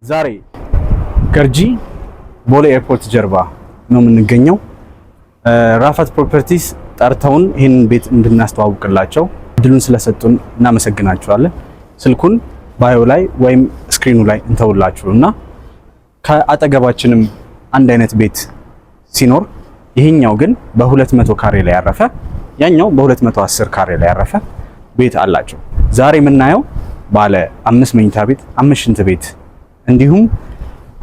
ዛሬ ገርጂ ቦሌ ኤርፖርት ጀርባ ነው የምንገኘው። ራፋት ፕሮፐርቲስ ጠርተውን ይህንን ቤት እንድናስተዋውቅላቸው እድሉን ስለሰጡን እናመሰግናቸዋለን። ስልኩን ባዮ ላይ ወይም ስክሪኑ ላይ እንተውላችሁና ከአጠገባችንም አንድ አይነት ቤት ሲኖር ይሄኛው ግን በ200 ካሬ ላይ ያረፈ ያኛው በ210 ካሬ ላይ ያረፈ ቤት አላቸው። ዛሬ የምናየው ባለ 5 መኝታ ቤት 5 ሽንት ቤት እንዲሁም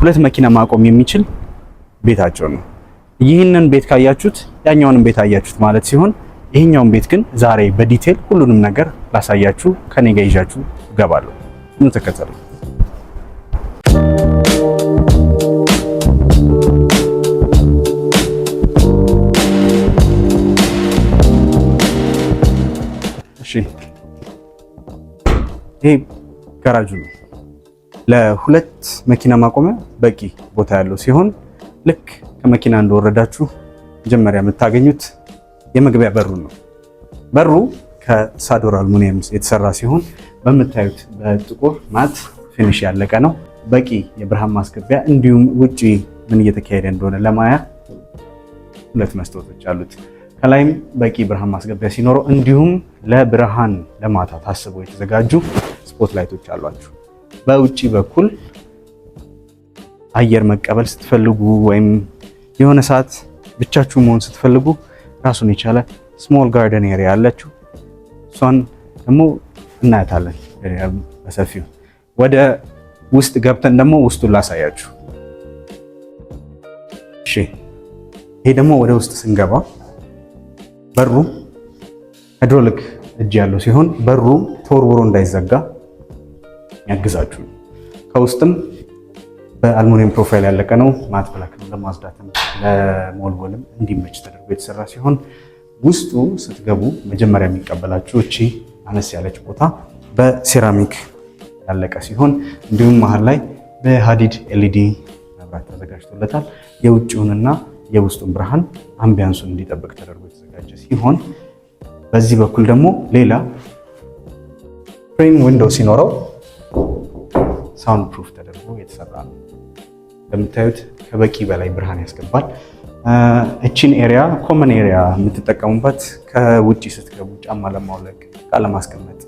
2 መኪና ማቆም የሚችል ቤታቸው ነው። ይህንን ቤት ካያችሁት ያኛውንም ቤት አያችሁት ማለት ሲሆን ይሄኛውን ቤት ግን ዛሬ በዲቴል ሁሉንም ነገር ላሳያችሁ ከኔ ጋር ይዣችሁ እገባለሁ። ኑ ተከተሉ። እሺ፣ ይሄ ጋራጁ ነው። ለ2 መኪና ማቆሚያ በቂ ቦታ ያለው ሲሆን ልክ ከመኪና እንደወረዳችሁ መጀመሪያ የምታገኙት የመግቢያ በሩ ነው። በሩ ከሳዶር አልሙኒየም የተሰራ ሲሆን በምታዩት በጥቁር ማት ፊኒሽ ያለቀ ነው። በቂ የብርሃን ማስገቢያ እንዲሁም ውጪ ምን እየተካሄደ እንደሆነ ለማያ 2 መስታወቶች አሉት። ከላይም በቂ ብርሃን ማስገቢያ ሲኖረው እንዲሁም ለብርሃን ለማታ ታስበው የተዘጋጁ ስፖት ላይቶች አሏቸው። በውጪ በኩል አየር መቀበል ስትፈልጉ ወይም የሆነ ሰዓት ብቻችሁ መሆን ስትፈልጉ ራሱን የቻለ ስሞል ጋርደን ኤሪያ አለችው። እሷን ደግሞ እናያታለን በሰፊው። ወደ ውስጥ ገብተን ደግሞ ውስጡን ላሳያችሁ። እሺ፣ ይሄ ደግሞ ወደ ውስጥ ስንገባ በሩ ሃይድሮሊክ እጅ ያለው ሲሆን በሩ ተወርውሮ እንዳይዘጋ ያግዛችሁ። ከውስጥም በአልሙኒየም ፕሮፋይል ያለቀ ነው። ማት ብላክ ነው። ለማጽዳትም ለሞልቦልም እንዲመች ተደርጎ የተሰራ ሲሆን ውስጡ ስትገቡ መጀመሪያ የሚቀበላችሁ እቺ አነስ ያለች ቦታ በሴራሚክ ያለቀ ሲሆን እንዲሁም መሀል ላይ በሃዲድ ኤልኢዲ መብራት ተዘጋጅቶለታል። የውጭውንና የውስጡን ብርሃን አምቢያንሱን እንዲጠብቅ ተደርጎ የተዘጋጀ ሲሆን በዚህ በኩል ደግሞ ሌላ ፍሬም ዊንዶው ሲኖረው ሳውንድ ፕሩፍ ተደርጎ የተሰራ ነው። እንደምታዩት ከበቂ በላይ ብርሃን ያስገባል። እቺን ኤሪያ ኮመን ኤሪያ የምትጠቀሙበት ከውጪ ስትገቡ ጫማ ለማውለቅ፣ ዕቃ ለማስቀመጥ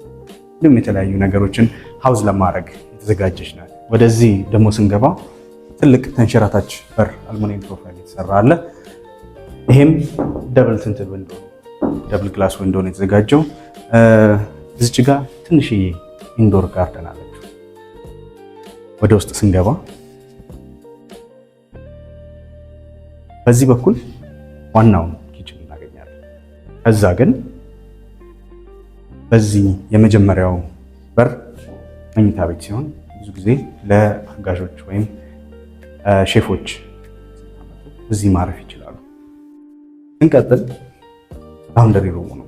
እንዲሁም የተለያዩ ነገሮችን ሀውዝ ለማድረግ የተዘጋጀች ናት። ወደዚህ ደግሞ ስንገባ ትልቅ ተንሸራታች በር አልሙኒየም ፕሮፋይል የተሰራ አለ። ይሄም ደብል ትንትል ዊንዶ ደብል ግላስ ዊንዶ ነው የተዘጋጀው። እዚች ጋር ትንሽዬ ኢንዶር ጋርደን አለችው። ወደ ውስጥ ስንገባ በዚህ በኩል ዋናውን ኪችን እናገኛለን። ከዛ ግን በዚህ የመጀመሪያው በር መኝታ ቤት ሲሆን ብዙ ጊዜ ለአጋዦች ወይም ሼፎች እዚህ ማረፍ ይችላሉ። ስንቀጥል ላውንደሪ ሩሙ ነው።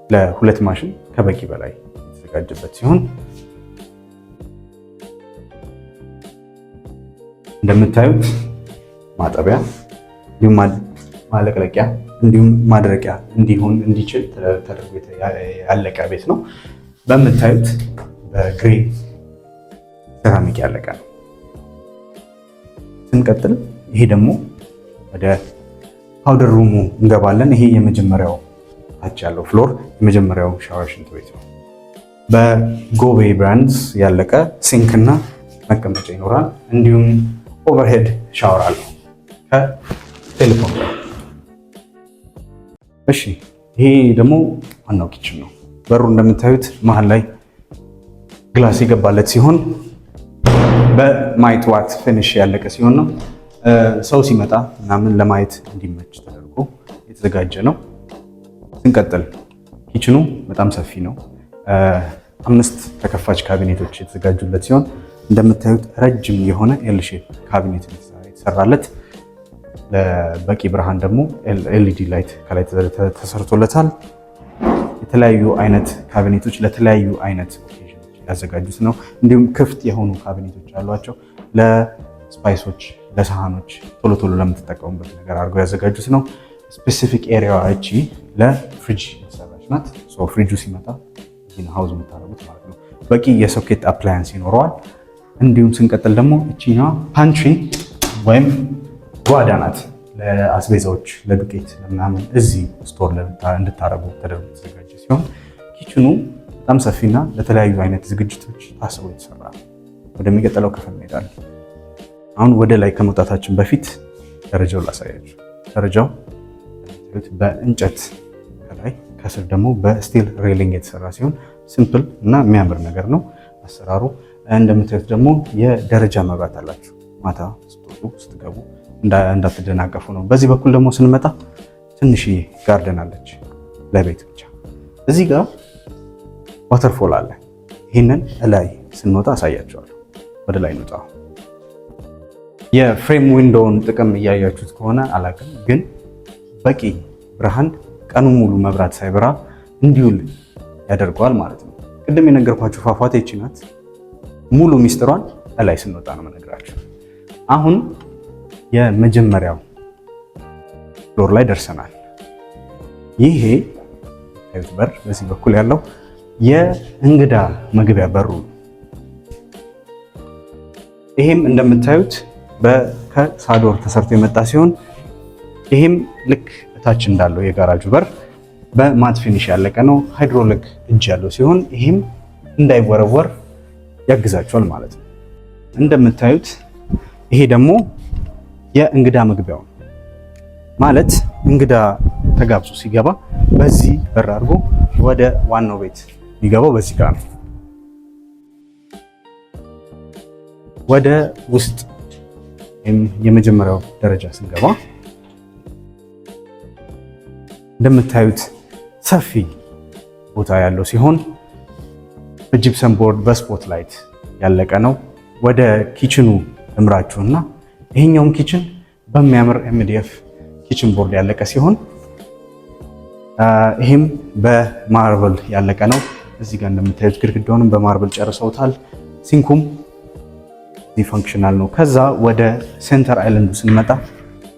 ለ2 ማሽን ከበቂ በላይ የተዘጋጀበት ሲሆን እንደምታዩት ማጠቢያ እንዲሁም ማለቅለቂያ እንዲሁም ማድረቂያ እንዲሆን እንዲችል ተደርጎ ያለቀ ቤት ነው። በምታዩት በግሬ ሴራሚክ ያለቀ ነው። ስንቀጥል ይሄ ደግሞ ወደ ፓውደር ሩሙ እንገባለን። ይሄ የመጀመሪያው ታች ያለው ፍሎር የመጀመሪያው ሻወር ሽንት ቤት ነው። በጎቤ ብራንድስ ያለቀ ሲንክ እና መቀመጫ ይኖራል። እንዲሁም ኦቨርሄድ ሻወር አለው ከቴሌፎን ጋር። እሺ፣ ይሄ ደግሞ ዋናው ኪችን ነው። በሩ እንደምታዩት መሀል ላይ ግላስ የገባለት ሲሆን በማይት ዋት ፊኒሽ ያለቀ ሲሆን ነው ሰው ሲመጣ ምናምን ለማየት እንዲመች ተደርጎ የተዘጋጀ ነው። ስንቀጥል ኪችኑ በጣም ሰፊ ነው። 5 ተከፋች ካቢኔቶች የተዘጋጁለት ሲሆን እንደምታዩት ረጅም የሆነ ኤል ሼፕ ካቢኔት የተሰራለት፣ ለበቂ ብርሃን ደግሞ ኤልኢዲ ላይት ከላይ ተሰርቶለታል። የተለያዩ አይነት ካቢኔቶች ለተለያዩ አይነት ኦኬዥኖች ያዘጋጁት ነው። እንዲሁም ክፍት የሆኑ ካቢኔቶች አሏቸው። ለስፓይሶች፣ ለሳህኖች ቶሎ ቶሎ ለምትጠቀሙበት ነገር አድርገው ያዘጋጁት ነው። ስፔሲፊክ ኤሪያዋ እቺ ለፍሪጅ የተሰራች ናት። ፍሪጁ ሲመጣ ሀውዝ የምታደርጉት ማለት ነው። በቂ የሶኬት አፕላያንስ ይኖረዋል። እንዲሁም ስንቀጥል ደግሞ እቺኛዋ ፓንትሪ ወይም ጓዳ ናት። ለአስቤዛዎች ለዱቄት ምናምን እዚህ ስቶር እንድታረጉ ተደርጎ የተዘጋጀ ሲሆን ኪችኑ በጣም ሰፊና ለተለያዩ አይነት ዝግጅቶች ታስቦ የተሰራ ነው። ወደሚቀጥለው ክፍል እንሄዳለን። አሁን ወደ ላይ ከመውጣታችን በፊት ደረጃውን ላሳያችሁ። ደረጃው በእንጨት ከላይ ከስር ደግሞ በስቲል ሬሊንግ የተሰራ ሲሆን ሲምፕል እና የሚያምር ነገር ነው አሰራሩ። እንደምታዩት ደግሞ የደረጃ መብራት አላችሁ። ማታ ስትወጡ ስትገቡ እንዳትደናቀፉ ነው። በዚህ በኩል ደግሞ ስንመጣ ትንሽዬ ጋርደን አለች ለቤት ብቻ። እዚህ ጋር ዋተርፎል አለ። ይህንን ላይ ስንወጣ አሳያቸዋለሁ። ወደ ላይ እንውጣ። የፍሬም ዊንዶውን ጥቅም እያያችሁት ከሆነ አላውቅም፣ ግን በቂ ብርሃን ቀኑን ሙሉ መብራት ሳይበራ እንዲውል ያደርገዋል ማለት ነው። ቅድም የነገርኳችሁ ፏፏቴ ይቺ ናት። ሙሉ ሚስጥሯን ላይ ስንወጣ ነው የምነግራችሁ። አሁን የመጀመሪያው ፍሎር ላይ ደርሰናል። ይሄ ታዩት በር በዚህ በኩል ያለው የእንግዳ መግቢያ በሩ ነው። ይሄም እንደምታዩት ከሳዶር ተሰርቶ የመጣ ሲሆን ይሄም ልክ እታች እንዳለው የጋራጁ በር በማት ፊኒሽ ያለቀ ነው። ሃይድሮሊክ እጅ ያለው ሲሆን ይሄም እንዳይወረወር ያግዛቸዋል ማለት ነው። እንደምታዩት ይሄ ደግሞ የእንግዳ መግቢያው ማለት እንግዳ ተጋብዞ ሲገባ በዚህ በር አድርጎ ወደ ዋናው ቤት የሚገባው በዚህ ጋር ነው። ወደ ውስጥ የመጀመሪያው ደረጃ ስንገባ እንደምታዩት ሰፊ ቦታ ያለው ሲሆን በጂፕሰም ቦርድ በስፖት ላይት ያለቀ ነው። ወደ ኪችኑ እምራችሁና ይሄኛውም ኪችን በሚያምር ኤምዲኤፍ ኪችን ቦርድ ያለቀ ሲሆን ይሄም በማርብል ያለቀ ነው። እዚህ ጋር እንደምታዩት ግድግዳውንም በማርብል ጨርሰውታል። ሲንኩም እዚህ ፈንክሽናል ነው። ከዛ ወደ ሴንተር አይላንዱ ስንመጣ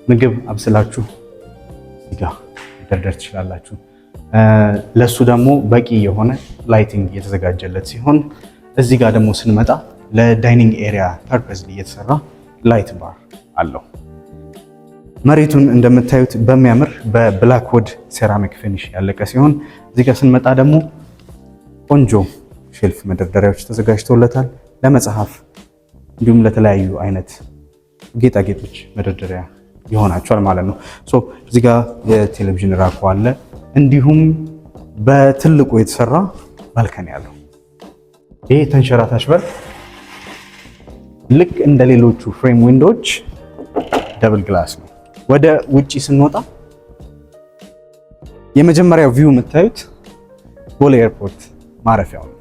ምግብ አብስላችሁ እዚህ ጋር መደርደር ትችላላችሁ። ለሱ ደግሞ በቂ የሆነ ላይቲንግ የተዘጋጀለት ሲሆን እዚህ ጋር ደግሞ ስንመጣ ለዳይኒንግ ኤሪያ ፐርፐዝሊ የተሰራ ላይት ባር አለው። መሬቱን እንደምታዩት በሚያምር በብላክ ውድ ሴራሚክ ፊኒሽ ያለቀ ሲሆን እዚህ ጋር ስንመጣ ደግሞ ቆንጆ ሼልፍ መደርደሪያዎች ተዘጋጅተውለታል። ለመጽሐፍ እንዲሁም ለተለያዩ አይነት ጌጣጌጦች መደርደሪያ ይሆናቸዋል ማለት ነው። እዚህ ጋር የቴሌቪዥን ራኩ አለ። እንዲሁም በትልቁ የተሰራ ባልከኒ ያለው ይሄ ተንሸራታች በር ልክ እንደ ሌሎቹ ፍሬም ዊንዶዎች ደብል ግላስ ነው። ወደ ውጪ ስንወጣ የመጀመሪያው ቪው የምታዩት ቦሌ ኤርፖርት ማረፊያው ነው።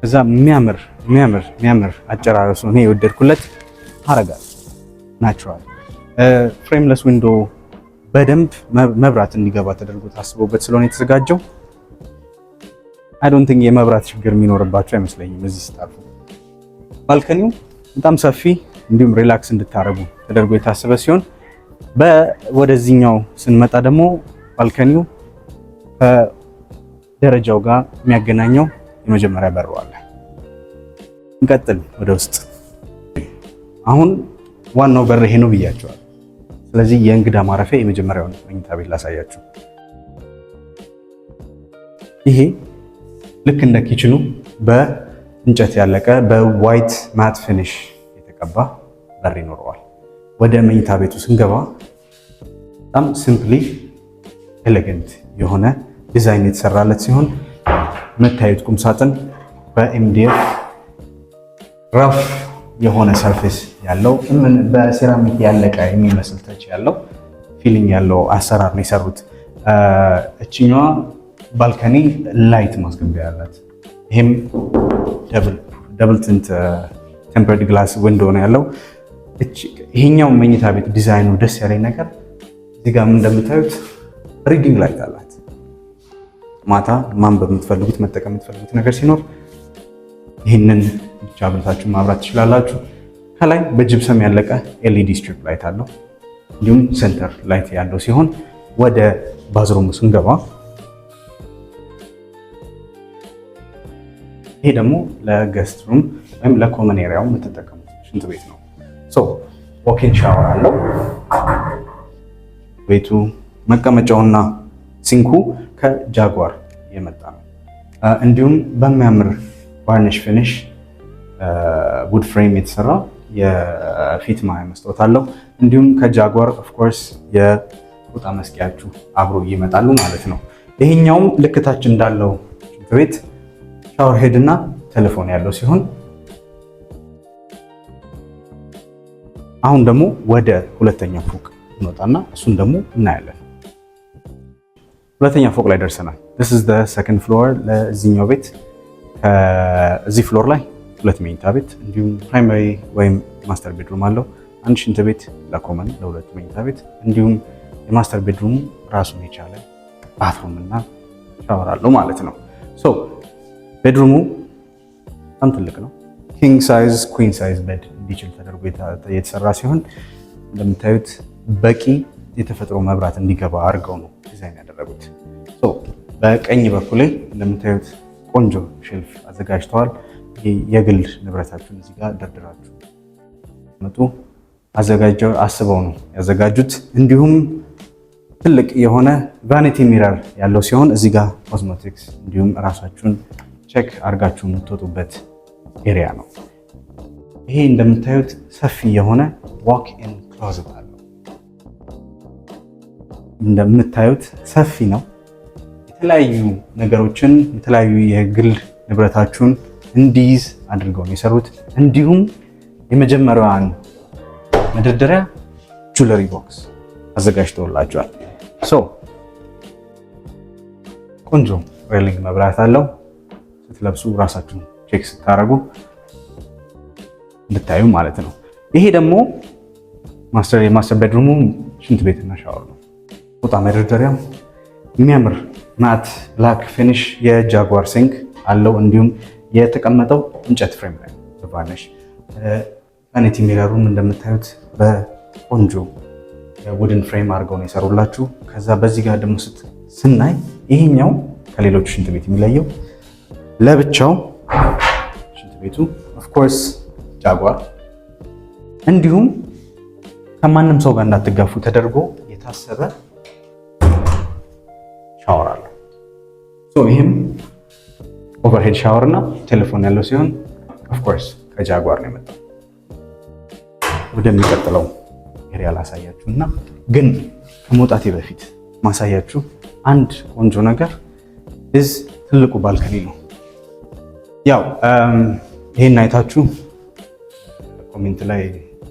እዛ የሚያምር አጨራረሱ ነው የወደድኩለት። አረጋል ናቹራል ፍሬምለስ ዊንዶ በደንብ መብራት እንዲገባ ተደርጎ ታስቦበት ስለሆነ የተዘጋጀው አይ ዶንት ቲንክ የመብራት ችግር የሚኖርባቸው አይመስለኝም። እዚህ ስታርፉ ባልከኒው በጣም ሰፊ እንዲሁም ሪላክስ እንድታረጉ ተደርጎ የታሰበ ሲሆን ወደዚህኛው ስንመጣ ደግሞ ባልከኒው ከደረጃው ጋር የሚያገናኘው የመጀመሪያ በሩ አለ። እንቀጥል ወደ ውስጥ። አሁን ዋናው በር ይሄ ነው ብያቸዋል። ስለዚህ የእንግዳ ማረፊያ የመጀመሪያውን መኝታ ቤት ላሳያችሁ። ይሄ ልክ እንደ ኪችኑ በእንጨት ያለቀ በዋይት ማት ፊኒሽ የተቀባ በር ይኖረዋል። ወደ መኝታ ቤቱ ስንገባ በጣም ሲምፕሊ ኤሌገንት የሆነ ዲዛይን የተሰራለት ሲሆን መታየት ቁም ሳጥን በኤምዲኤፍ ራፍ የሆነ ሰርፌስ ያለው በሴራሚክ ያለቀ የሚመስል ተች ያለው ፊሊንግ ያለው አሰራር ነው የሰሩት። እችኛዋ ባልከኒ ላይት ማስገቢያ ያላት፣ ይሄም ደብል ቲንት ቴምፐርድ ግላስ ዊንዶ ነው ያለው። ይሄኛው መኝታ ቤት ዲዛይኑ ደስ ያለኝ ነገር እዚህ ጋር እንደምታዩት ሪዲንግ ላይት አላት። ማታ ማንበብ የምትፈልጉት መጠቀም የምትፈልጉት ነገር ሲኖር ይህንን ብቻ አብርታችሁ ማብራት ትችላላችሁ። ከላይ በጅብሰም ያለቀ ኤልኢዲ ስትሪፕ ላይት አለው። እንዲሁም ሴንተር ላይት ያለው ሲሆን ወደ ባዝሩሙ ስንገባ ይሄ ደግሞ ለገስት ሩም ወይም ለኮመን ኤሪያው የምትጠቀሙት ሽንት ቤት ነው። ሶ ዎክ-ኢን ሻወር አለው። ቤቱ መቀመጫውና ሲንኩ ከጃጓር የመጣ ነው። እንዲሁም በሚያምር ቫርኒሽ ፊኒሽ ውድ ፍሬም የተሰራ የፊት ማያ መስታወት አለው። እንዲሁም ከጃጓር ኦፍ ኮርስ የፎጣ መስቂያችሁ አብሮ ይመጣሉ ማለት ነው። ይሄኛውም ልክታች እንዳለው ሽንት ቤት ሻወር ሄድ እና ቴሌፎን ያለው ሲሆን አሁን ደግሞ ወደ ሁለተኛ ፎቅ እንወጣና እሱን ደግሞ እናያለን። ሁለተኛ ፎቅ ላይ ደርሰናል። this is the second floor ለዚህኛው ቤት እዚህ ፍሎር ላይ ሁለት መኝታ ቤት እንዲሁም ፕራይመሪ ወይም ማስተር ቤድሩም አለው። አንድ ሽንት ቤት ለኮመን ለሁለት መኝታ ቤት እንዲሁም የማስተር ቤድሩም ራሱን የቻለ ባትሩም እና ሻወር አለው ማለት ነው። ሶ ቤድሩሙ በጣም ትልቅ ነው። ኪንግ ሳይዝ ኩዊን ሳይዝ ቤድ እንዲችል ተደርጎ የተሰራ ሲሆን እንደምታዩት በቂ የተፈጥሮ መብራት እንዲገባ አድርገው ነው ዲዛይን ያደረጉት። ሶ በቀኝ በኩል እንደምታዩት ቆንጆ ሼልፍ አዘጋጅተዋል። የግል ንብረታችሁን እዚህ ጋር ደርድራችሁ መጡ አስበው ነው ያዘጋጁት። እንዲሁም ትልቅ የሆነ ቫኒቲ ሚረር ያለው ሲሆን እዚህ ጋር ኮስሞቲክስ እንዲሁም ራሳችሁን ቼክ አድርጋችሁ የምትወጡበት ኤሪያ ነው። ይሄ እንደምታዩት ሰፊ የሆነ ዋክ ኢን ክሎዘት አለው። እንደምታዩት ሰፊ ነው። የተለያዩ ነገሮችን የተለያዩ የግል ንብረታችሁን እንዲይዝ አድርገው ነው የሰሩት። እንዲሁም የመጀመሪያዋን መደርደሪያ ጁለሪ ቦክስ አዘጋጅተውላቸዋል። ሶ ቆንጆ ሬሊንግ መብራት አለው። ስትለብሱ ራሳችሁን ቼክ ስታደርጉ እንድታዩ ማለት ነው። ይሄ ደግሞ የማስተር ቤድሩሙ ሽንት ቤትና ሻወር ነው። ፎጣ መደርደሪያው የሚያምር ማት ብላክ ፊኒሽ የጃጓር ሲንክ አለው። እንዲሁም የተቀመጠው እንጨት ፍሬም ላይ በቫኒሽ ቫኒቲ ሚረሩም እንደምታዩት በቆንጆ ውድን ፍሬም አድርገው ነው የሰሩላችሁ። ከዛ በዚህ ጋር ደግሞ ስናይ ይሄኛው ከሌሎቹ ሽንት ቤት የሚለየው ለብቻው ሽንት ቤቱ ኦፍኮርስ ጃጓር እንዲሁም ከማንም ሰው ጋር እንዳትጋፉ ተደርጎ የታሰበ ሻወር አለው። ይህም ኦቨርሄድ ሻወር እና ቴሌፎን ያለው ሲሆን ኦፍኮርስ ከጃጓር ነው የመጣው። ወደሚቀጥለው ኤሪያ ላሳያችሁ እና ግን ከመውጣቴ በፊት ማሳያችሁ አንድ ቆንጆ ነገር ትልቁ ባልከኒ ነው። ያው ይሄን አይታችሁ ኮሜንት ላይ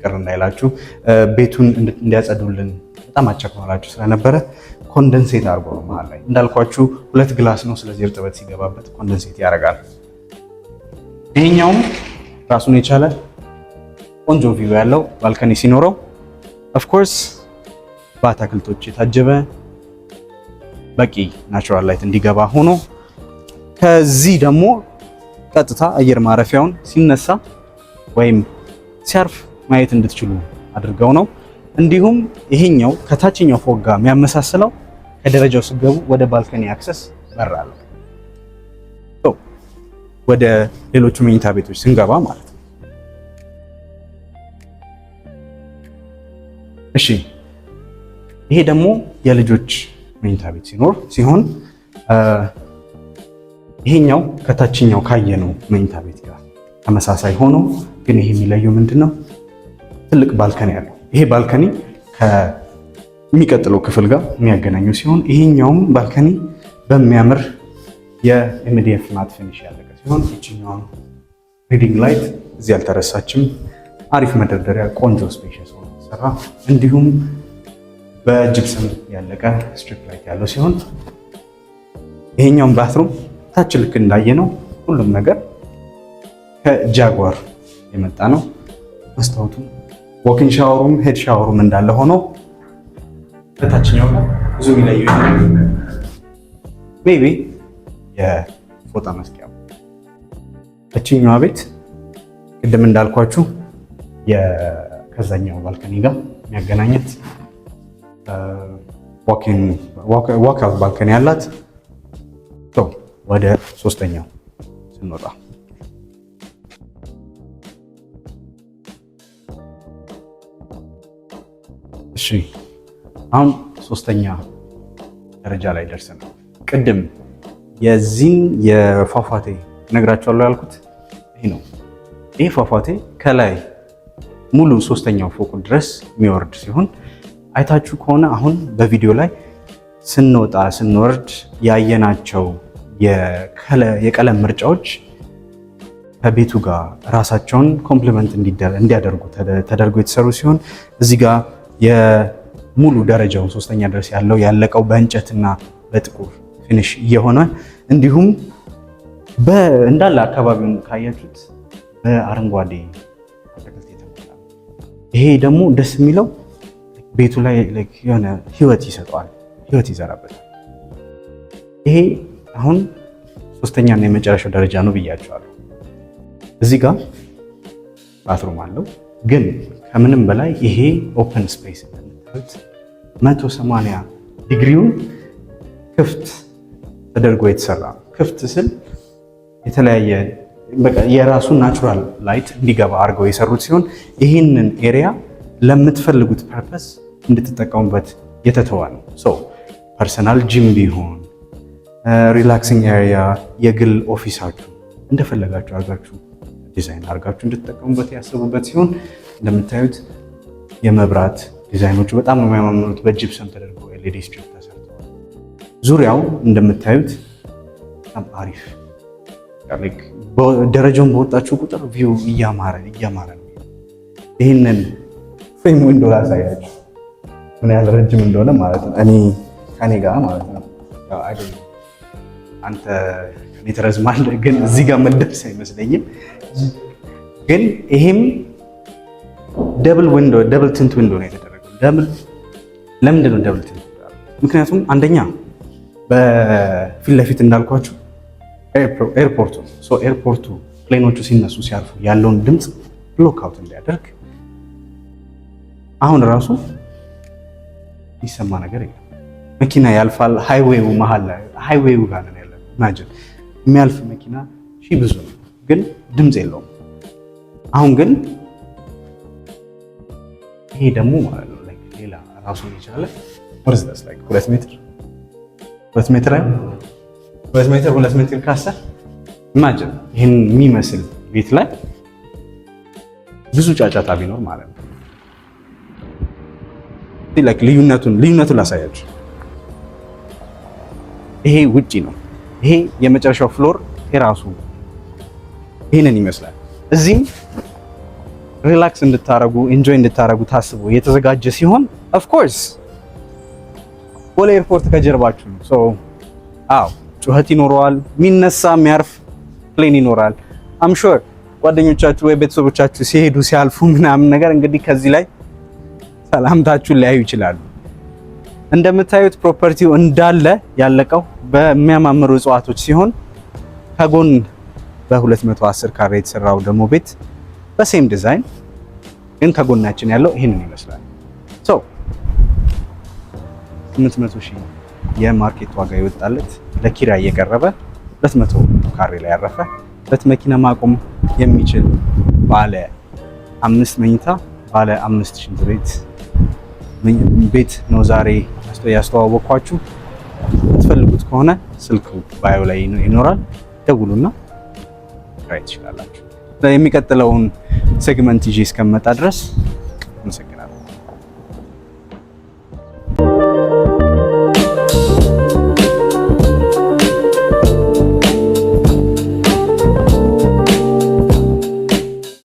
ቅር እንዳይላችሁ ቤቱን እንዲያጸዱልን በጣም አስቸኳላችሁ ስለነበረ ኮንደንሴት አድርጎ ነው መሀል ላይ እንዳልኳችሁ ሁለት ግላስ ነው። ስለዚህ እርጥበት ሲገባበት ኮንደንሴት ያደርጋል። ይሄኛውም ራሱን የቻለ ቆንጆ ቪው ያለው ባልከኒ ሲኖረው ኦፍኮርስ በአትክልቶች የታጀበ በቂ ናቹራል ላይት እንዲገባ ሆኖ ከዚህ ደግሞ ቀጥታ አየር ማረፊያውን ሲነሳ ወይም ሲያርፍ ማየት እንድትችሉ አድርገው ነው። እንዲሁም ይሄኛው ከታችኛው ፎቅ ጋር የሚያመሳስለው ከደረጃው ሲገቡ ወደ ባልከኒ አክሰስ በር አለው። ወደ ሌሎቹ መኝታ ቤቶች ስንገባ ማለት ነው። እሺ ይሄ ደግሞ የልጆች መኝታ ቤት ሲሆን ይሄኛው ከታችኛው ካየነው መኝታ ቤት ጋር ተመሳሳይ ሆኖ ግን ይሄ የሚለየው ምንድነው? ትልቅ ባልከኒ ያለው። ይሄ ባልከኒ ከሚቀጥለው ክፍል ጋር የሚያገናኙ ሲሆን ይሄኛውም ባልከኒ በሚያምር የኤምዲኤፍ ማት ፊኒሽ ያለቀ ሲሆን እቺኛው ሪዲንግ ላይት እዚህ አልተረሳችም። አሪፍ መደርደሪያ ቆንጆ ስፔሻስ ሆኖ ተሰራ። እንዲሁም በጅፕሰም ያለቀ ስትሪፕ ላይት ያለው ሲሆን ይሄኛውም ባትሩም ታች ልክ እንዳየነው ሁሉም ነገር ከጃጓር የመጣ ነው። መስታወቱ ዎኪን ሻወሩም ሄድ ሻወሩም እንዳለ ሆኖ በታችኛው ጋር ብዙ የሚለየው ሜቢ የፎጣ መስቂያ እቺኛዋ ቤት ቅድም እንዳልኳችሁ ከዛኛው ባልከኒ ጋር የሚያገናኘት ዋክ አውት ባልከኒ ያላት። ወደ ሶስተኛው ስንወጣ እሺ አሁን ሶስተኛ ደረጃ ላይ ደርሰናል። ቅድም የዚህን የፏፏቴ ነግራችኋለሁ ያልኩት ይሄ ነው። ይሄ ፏፏቴ ከላይ ሙሉ ሶስተኛው ፎቅ ድረስ የሚወርድ ሲሆን አይታችሁ ከሆነ አሁን በቪዲዮ ላይ ስንወጣ ስንወርድ ያየናቸው የቀለም ምርጫዎች ከቤቱ ጋር ራሳቸውን ኮምፕሊመንት እንዲያደርጉ ተደርጎ የተሰሩ ሲሆን እዚህ ጋር የሙሉ ደረጃው ሶስተኛ ድረስ ያለው ያለቀው በእንጨትና በጥቁር ፊኒሽ እየሆነ እንዲሁም እንዳለ አካባቢውን ካያችሁት በአረንጓዴ አትክልት የተሞላ ነው። ይሄ ደግሞ ደስ የሚለው ቤቱ ላይ የሆነ ህይወት ይሰጠዋል፣ ህይወት ይዘራበታል። ይሄ አሁን ሶስተኛና የመጨረሻው ደረጃ ነው ብያቸዋለሁ። እዚህ ጋር ባትሩም አለው፣ ግን ከምንም በላይ ይሄ ኦፕን ስፔስ እንደምታዩት 180 ዲግሪውን ክፍት ተደርጎ የተሰራ ነው። ክፍት ስል የተለያየ በቃ የራሱ ናቹራል ላይት እንዲገባ አድርገው የሰሩት ሲሆን ይህንን ኤሪያ ለምትፈልጉት ፐርፐስ እንድትጠቀሙበት የተተዋ ነው። ፐርሰናል ጂም ቢሆን ሪላክሲንግ ኤሪያ፣ የግል ኦፊሳችሁ እንደፈለጋችሁ አድርጋችሁ ዲዛይን አድርጋችሁ እንድትጠቀሙበት ያሰቡበት ሲሆን እንደምታዩት የመብራት ዲዛይኖቹ በጣም ነው የሚያማምሩት። በጂፕሰም ተደርጎ ኤልኢዲ ስትሪፕ ተሰርተዋል። ዙሪያው እንደምታዩት በጣም አሪፍ ደረጃውን በወጣችሁ ቁጥር ቪው እያማረ ነው። ይህንን ፍሬም ዊንዶ ላሳያችሁ ምን ያህል ረጅም እንደሆነ ማለት ነው። ከኔ ጋር ማለት ነው። አንተ ከኔ ትረዝማለህ፣ ግን እዚህ ጋር መደርስ አይመስለኝም። ግን ይሄም ደብል ቲንት ዊንዶ ነው የተደረገው። ለምንድን ነው ደብል ቲንት? ምክንያቱም አንደኛ በፊት ለፊት እንዳልኳችሁ ኤርፖርቱ ነው። ኤርፖርቱ ፕሌኖቹ ሲነሱ ሲያርፉ ያለውን ድምፅ ብሎክ አውት እንዲያደርግ አሁን ራሱ የሚሰማ ነገር የለም። መኪና ያልፋል። ሃይዌው መሀል ላይ ሃይዌው ጋር ነው ያለው። ኢማጂን የሚያልፍ መኪና ብዙ ነው፣ ግን ድምፅ የለውም። አሁን ግን ይሄ ደግሞ ማለት ነው ሌላ ራሱን የቻለ ወርዝለስ 2 ሜትር ካሰ ኢማጂን ይህን የሚመስል ቤት ላይ ብዙ ጫጫታ ቢኖር ማለት ነው። ልዩነቱን ላሳያችሁ። ይሄ ውጪ ነው። ይሄ የመጨረሻው ፍሎር የራሱ ይሄንን ይመስላል። እዚህም ሪላክስ እንድታረጉ ኢንጆይ እንድታረጉ ታስቦ የተዘጋጀ ሲሆን ኦፍ ኮርስ ቦሌ ኤርፖርት ከጀርባችሁ ነው። ጩኸት ይኖረዋል፣ የሚነሳ የሚያርፍ ፕሌን ይኖራል። አም ሹር ጓደኞቻችሁ ወይ ቤተሰቦቻችሁ ሲሄዱ ሲያልፉ ምናምን ነገር እንግዲህ ከዚህ ላይ ሰላምታችሁን ሊያዩ ይችላሉ። እንደምታዩት ፕሮፐርቲው እንዳለ ያለቀው በሚያማምሩ እጽዋቶች ሲሆን ከጎን በ210 ካሬ የተሰራው ደግሞ ቤት በሴም ዲዛይን ግን ከጎናችን ያለው ይህንን ይመስላል። 800,000 የማርኬት ዋጋ ይወጣለት ለኪራይ የቀረበ 200 ካሬ ላይ ያረፈ መኪና ማቆም የሚችል ባለ 5 መኝታ ባለ 5 ሽንት ቤት ነው ዛሬ ያስተዋወቅኳችሁ። የምትፈልጉት ከሆነ ስልክ ባዮ ላይ ይኖራል፣ ደውሉና ማየት ትችላላችሁ። የሚቀጥለውን ሴግመንት ይዤ እስከመጣ ድረስ